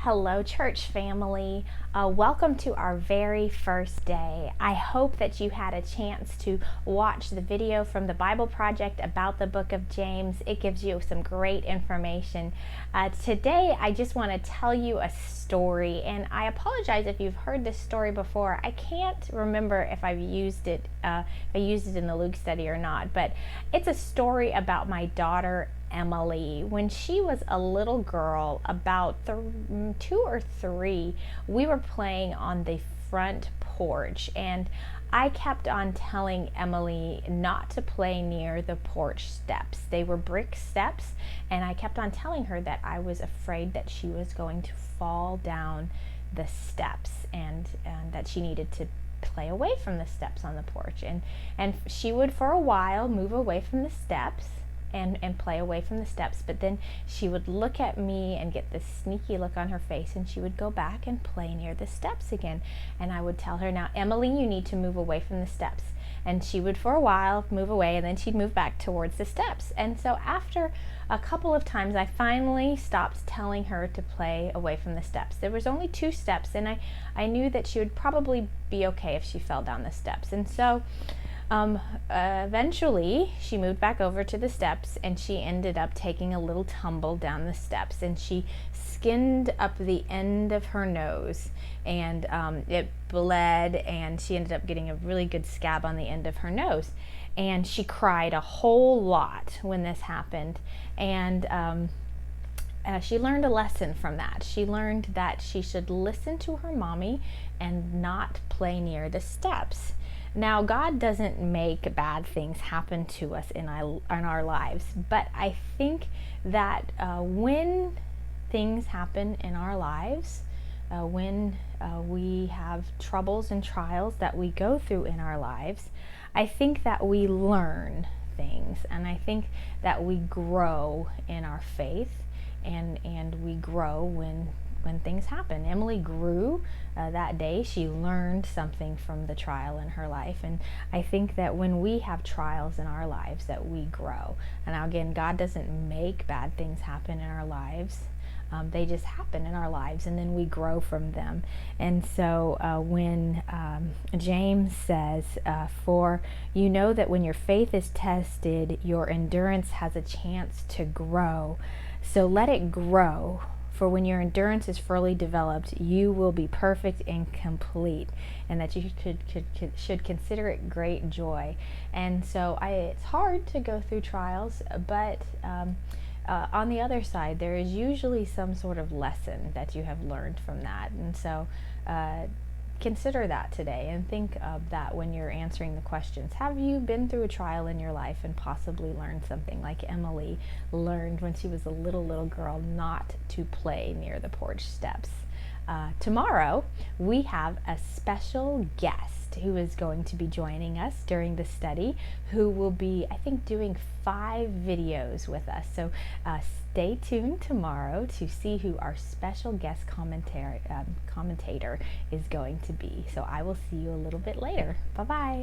Hello, church family. Welcome to our very first day. I hope that you had a chance to watch the video from the Bible Project about the book of James. It gives you some great information. Today, I just want to tell you a story, and I apologize if you've heard this story before. I can't remember if I've used it, in the Luke study or not, but it's a story about my daughter Emily. When she was a little girl, about 2 or 3, we were playing on the front porch, and I kept on telling Emily not to play near the porch steps. They were brick steps, and I kept on telling her that I was afraid that she was going to fall down the steps, and that she needed to play away from the steps on the porch. And she would, for a while, move away from the steps and play away from the steps, but then she would look at me and get this sneaky look on her face, and she would go back and play near the steps again. And I would tell her, now Emily, you need to move away from the steps. And she would for a while move away, and then she'd move back towards the steps. And so after a couple of times, I finally stopped telling her to play away from the steps. There was only 2 steps, and I knew that she would probably be okay if she fell down the steps. And so eventually she moved back over to the steps, and she ended up taking a little tumble down the steps, and she skinned up the end of her nose, and it bled, and she ended up getting a really good scab on the end of her nose. And she cried a whole lot when this happened, and she learned a lesson from that. She learned that she should listen to her mommy and not play near the steps. Now, God doesn't make bad things happen to us in our lives, but I think that when things happen in our lives, when we have troubles and trials that we go through in our lives, I think that we learn things, and I think that we grow in our faith, and we grow when things happen. Emily grew that day. She learned something from the trial in her life, and I think that when we have trials in our lives, that we grow. And now again, God doesn't make bad things happen in our lives. They just happen in our lives, and then we grow from them. And so when James says, for you know that when your faith is tested, your endurance has a chance to grow. So let it grow. For when your endurance is fully developed, you will be perfect and complete, and that you should consider it great joy. And so it's hard to go through trials, but on the other side, there is usually some sort of lesson that you have learned from that. And so consider that today, and think of that when you're answering the questions. Have you been through a trial in your life and possibly learned something, like Emily learned when she was a little girl not to play near the porch steps? Tomorrow, we have a special guest who is going to be joining us during the study, who will be, I think, doing 5 videos with us. So stay tuned tomorrow to see who our special guest commentator is going to be. So I will see you a little bit later. Bye-bye.